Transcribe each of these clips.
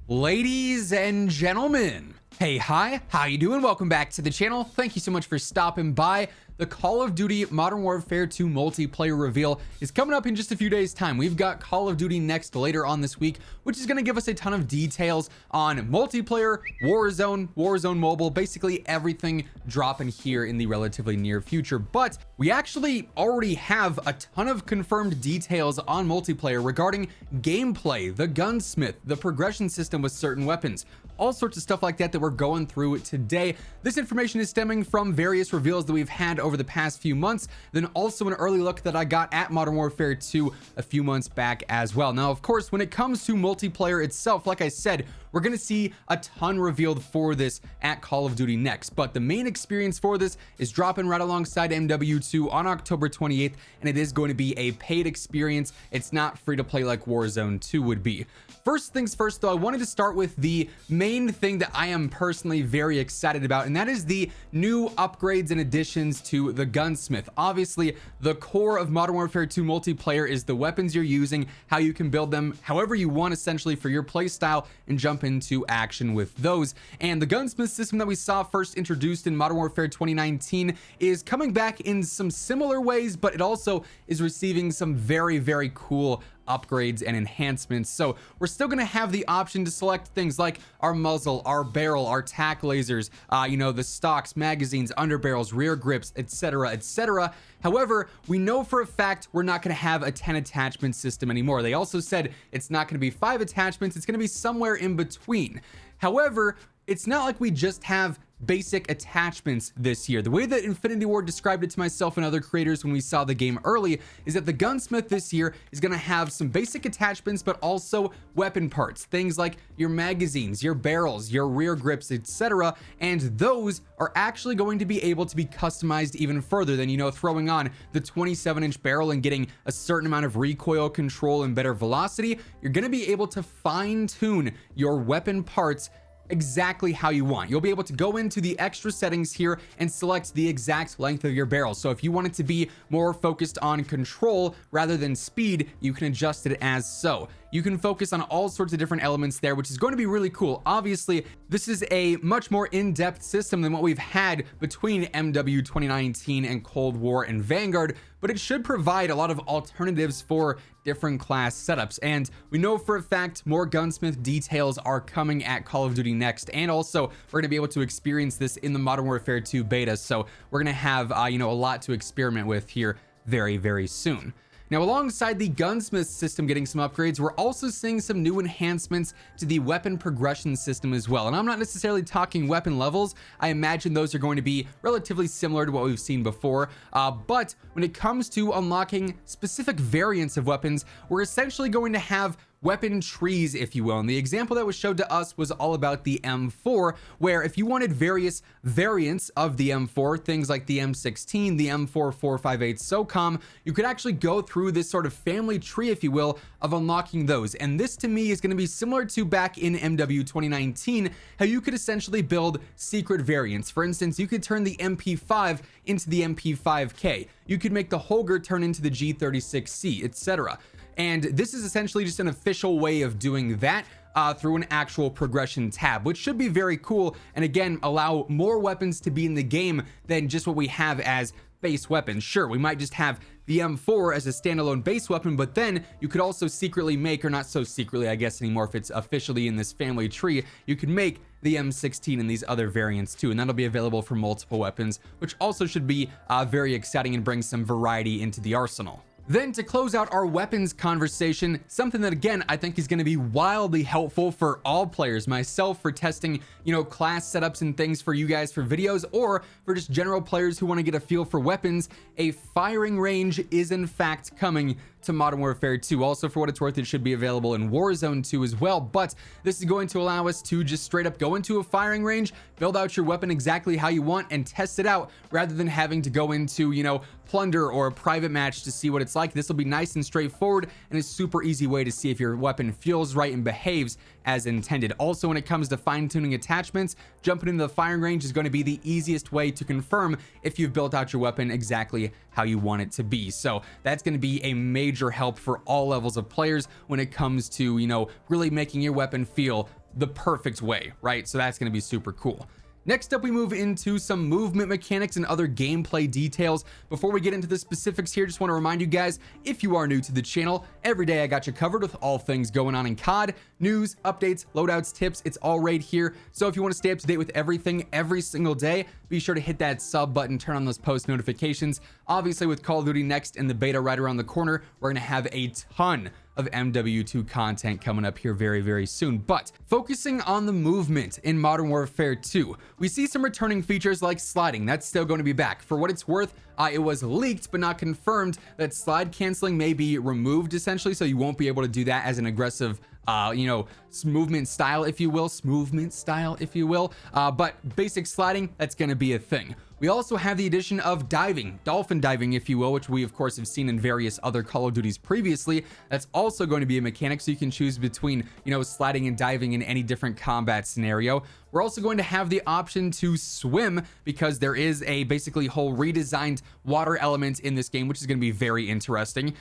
Ladies and gentlemen, hey, hi, how you doing? Welcome back to the channel. Thank you so much for stopping by. The Call of Duty Modern Warfare 2 Multiplayer reveal is coming up in just a few days' time. We've got Call of Duty Next later on this week, which is going to give us a ton of details on multiplayer, Warzone Mobile, basically everything dropping here in the relatively near future. But we actually already have a ton of confirmed details on multiplayer regarding gameplay, the Gunsmith, the progression system with certain weapons, all sorts of stuff like that we're going through today. This information is stemming from various reveals that we've had over the past few months, then also an early look that I got at Modern Warfare 2 a few months back as well. Now, of course, when it comes to multiplayer itself, like I said, we're going to see a ton revealed for this at Call of Duty Next, but the main experience for this is dropping right alongside MW2 on October 28th, and it is going to be a paid experience. It's not free to play like Warzone 2 would be. First things first, though, I wanted to start with the main thing that I am personally very excited about, and that is the new upgrades and additions to the Gunsmith. Obviously, the core of Modern Warfare 2 multiplayer is the weapons you're using, how you can build them however you want, essentially, for your play style, and jump into action with those. And the Gunsmith system that we saw first introduced in Modern Warfare 2019 is coming back in some similar ways, but it also is receiving some very, very cool upgrades and enhancements. So we're still going to have the option to select things like our muzzle, our barrel, our tack lasers, the stocks, magazines, underbarrels, rear grips, etc., etc. However, we know for a fact we're not going to have a 10 attachment system anymore. They also said it's not going to be 5 attachments. It's going to be somewhere in between. However, it's not like we just have basic attachments this year. The way that Infinity Ward described it to myself and other creators when we saw the game early is that the Gunsmith this year is going to have some basic attachments, but also weapon parts, things like your magazines, your barrels, your rear grips, etc. And those are actually going to be able to be customized even further than, throwing on the 27-inch barrel and getting a certain amount of recoil control and better velocity. You're going to be able to fine-tune your weapon parts exactly how you want. You'll be able to go into the extra settings here and select the exact length of your barrel. So if you want it to be more focused on control rather than speed, you can adjust it as so. You can focus on all sorts of different elements there, which is going to be really cool. Obviously, this is a much more in-depth system than what we've had between MW 2019 and Cold War and Vanguard, but it should provide a lot of alternatives for different class setups. And we know for a fact more Gunsmith details are coming at Call of Duty Next, and also we're going to be able to experience this in the Modern Warfare 2 beta. So we're going to have a lot to experiment with here very, very soon. Now, alongside the Gunsmith system getting some upgrades, we're also seeing some new enhancements to the weapon progression system as well. And I'm not necessarily talking weapon levels. I imagine those are going to be relatively similar to what we've seen before. But when it comes to unlocking specific variants of weapons, we're essentially going to have weapon trees, if you will. And the example that was showed to us was all about the M4, where if you wanted various variants of the M4, things like the M16, the M4 458 SOCOM, you could actually go through this sort of family tree, if you will, of unlocking those. And this to me is going to be similar to back in MW 2019, how you could essentially build secret variants. For instance, you could turn the MP5 into the MP5K. You could make the Holger turn into the G36C, etc. And this is essentially just an official way of doing that through an actual progression tab, which should be very cool. And again, allow more weapons to be in the game than just what we have as base weapons. Sure, we might just have the M4 as a standalone base weapon, but then you could also secretly make, or not so secretly, I guess anymore, if it's officially in this family tree, you could make the M16 and these other variants too, and that'll be available for multiple weapons, which also should be very exciting and bring some variety into the arsenal. Then to close out our weapons conversation, something that again I think is going to be wildly helpful for all players, myself for testing, class setups and things for you guys for videos, or for just general players who want to get a feel for weapons. A firing range is in fact coming to Modern Warfare 2. Also, for what it's worth, it should be available in Warzone 2 as well, but this is going to allow us to just straight up go into a firing range, build out your weapon exactly how you want, and test it out rather than having to go into, plunder or a private match to see what it's like. This will be nice and straightforward and a super easy way to see if your weapon feels right and behaves as intended. Also, when it comes to fine-tuning attachments, jumping into the firing range is going to be the easiest way to confirm if you've built out your weapon exactly how you want it to be. So that's going to be a major help for all levels of players when it comes to, really making your weapon feel the perfect way, right? So that's going to be super cool. Next up, we move into some movement mechanics and other gameplay details. Before we get into the specifics here, just want to remind you guys, if you are new to the channel, every day I got you covered with all things going on in COD, news, updates, loadouts, tips, it's all right here. So if you want to stay up to date with everything every single day, be sure to hit that sub button, turn on those post notifications. Obviously, with Call of Duty Next and the beta right around the corner, we're going to have a ton of MW2 content coming up here very, very soon. But focusing on the movement in Modern Warfare 2, we see some returning features like sliding. That's still going to be back. For what it's worth, it was leaked but not confirmed that slide canceling may be removed essentially, so you won't be able to do that as an aggressive movement style, if you will. But basic sliding, that's going to be a thing. We also have the addition of diving, dolphin diving, if you will, which we of course have seen in various other Call of Duties previously. That's also going to be a mechanic, so you can choose between, sliding and diving in any different combat scenario. We're also going to have the option to swim, because there is a basically whole redesigned water element in this game, which is going to be very interesting.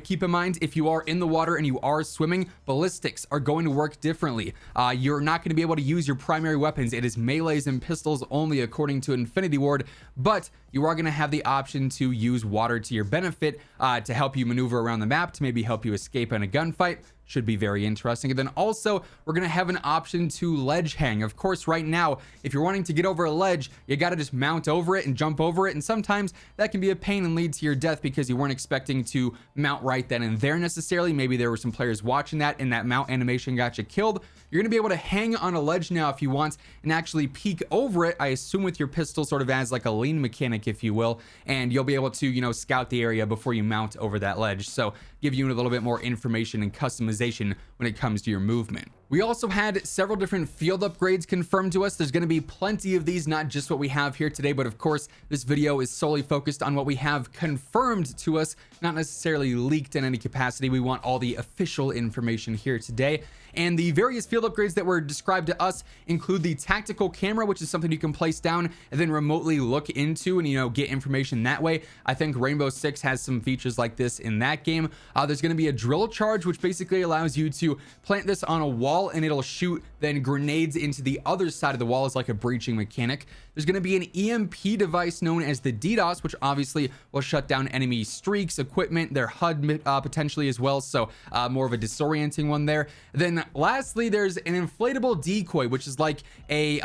Keep in mind, if you are in the water and you are swimming, ballistics are going to work differently. You're not going to be able to use your primary weapons. It is melees and pistols only, according to Infinity Ward, but you are going to have the option to use water to your benefit to help you maneuver around the map, to maybe help you escape in a gunfight. Should be very interesting. And then also, we're going to have an option to ledge hang. Of course, right now, if you're wanting to get over a ledge, you got to just mount over it and jump over it. And sometimes that can be a pain and lead to your death because you weren't expecting to mount right then and there necessarily. Maybe there were some players watching that and that mount animation got you killed. You're going to be able to hang on a ledge now if you want and actually peek over it, I assume with your pistol, sort of as like a lean mechanic, if you will, and you'll be able to, scout the area before you mount over that ledge. So give you a little bit more information and customization when it comes to your movement. We also had several different field upgrades confirmed to us. There's going to be plenty of these, not just what we have here today, but of course, this video is solely focused on what we have confirmed to us, not necessarily leaked in any capacity. We want all the official information here today. And the various field upgrades that were described to us include the tactical camera, which is something you can place down and then remotely look into and, get information that way. I think Rainbow Six has some features like this in that game. There's going to be a drill charge, which basically allows you to plant this on a wall and it'll shoot then grenades into the other side of the wall as like a breaching mechanic. There's going to be an EMP device known as the DDoS, which obviously will shut down enemy streaks, equipment, their HUD potentially as well. So more of a disorienting one there. Then lastly, there's an inflatable decoy, which is like a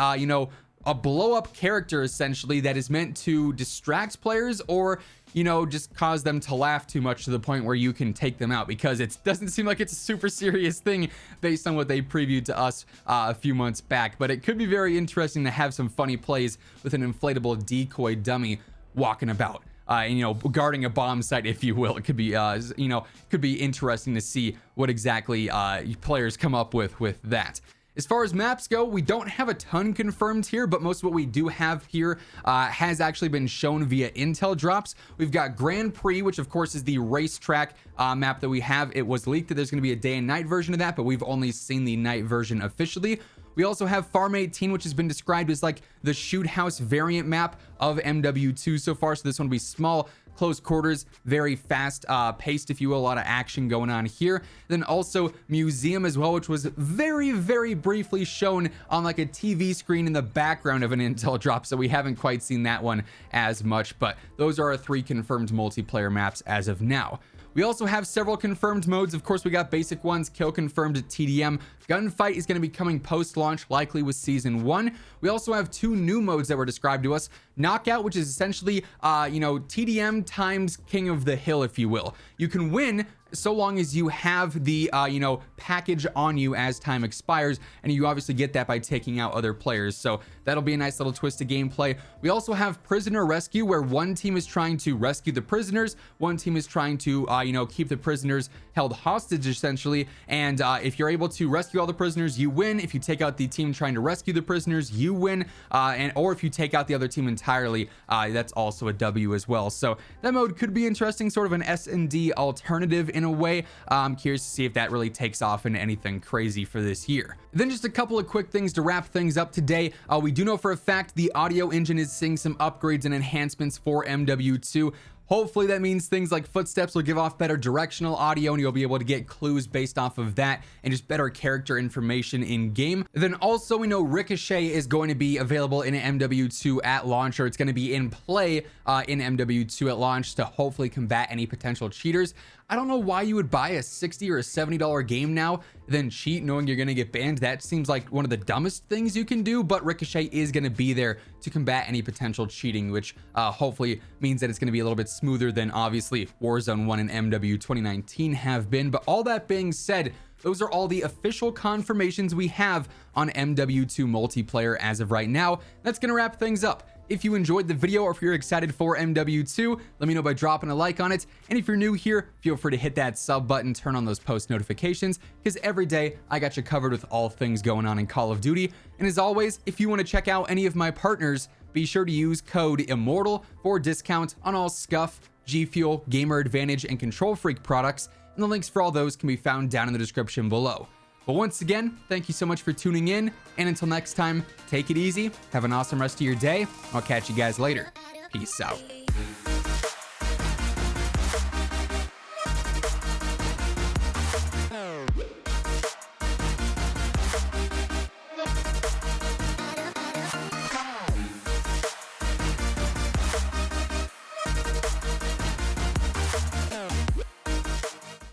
blow up character essentially that is meant to distract players or just cause them to laugh too much to the point where you can take them out, because it doesn't seem like it's a super serious thing based on what they previewed to us a few months back. But it could be very interesting to have some funny plays with an inflatable decoy dummy walking about. Guarding a bomb site, if you will. It could be, could be interesting to see what exactly players come up with that. As far as maps go, we don't have a ton confirmed here, but most of what we do have here has actually been shown via intel drops. We've got Grand Prix, which of course is the racetrack map that we have. It was leaked that there's going to be a day and night version of that, but we've only seen the night version officially. We also have Farm 18, which has been described as like the shoot house variant map of MW2 so far. So this one will be small, close quarters, very fast paced, if you will, a lot of action going on here. Then also Museum as well, which was very, very briefly shown on like a TV screen in the background of an intel drop. So we haven't quite seen that one as much, but those are our 3 confirmed multiplayer maps as of now. We also have several confirmed modes. Of course, we got basic ones, kill confirmed at TDM. Gunfight is going to be coming post-launch, likely with Season 1. We also have 2 new modes that were described to us. Knockout, which is essentially, TDM times King of the Hill, if you will. You can win so long as you have the package on you as time expires, and you obviously get that by taking out other players. So that'll be a nice little twist to gameplay. We also have prisoner rescue, where one team is trying to rescue the prisoners, one team is trying to keep the prisoners held hostage essentially. And if you're able to rescue all the prisoners, you win. If you take out the team trying to rescue the prisoners, you win. Or if you take out the other team entirely, that's also a W as well. So that mode could be interesting, sort of an S&D alternative in a way. I'm curious to see if that really takes off into anything crazy for this year. Then just a couple of quick things to wrap things up today. We do know for a fact the audio engine is seeing some upgrades and enhancements for MW2. Hopefully that means things like footsteps will give off better directional audio and you'll be able to get clues based off of that and just better character information in game. Then also we know Ricochet is going to be available in MW2 at launch, or it's going to be in play in MW2 at launch to hopefully combat any potential cheaters. I don't know why you would buy a $60 or a $70 game now, then cheat knowing you're going to get banned. That seems like one of the dumbest things you can do, but Ricochet is going to be there to combat any potential cheating, which hopefully means that it's going to be a little bit smoother than obviously Warzone 1 and MW 2019 have been. But all that being said, those are all the official confirmations we have on MW2 Multiplayer as of right now. That's going to wrap things up. If you enjoyed the video or if you're excited for MW2, let me know by dropping a like on it. And if you're new here, feel free to hit that sub button, turn on those post notifications, because every day I got you covered with all things going on in Call of Duty. And as always, if you want to check out any of my partners, be sure to use code IMMORTAL for a discount on all Scuff, G Fuel, Gamer Advantage, and Control Freak products. And the links for all those can be found down in the description below. But once again, thank you so much for tuning in, and until next time, take it easy, have an awesome rest of your day. I'll catch you guys later. Peace out.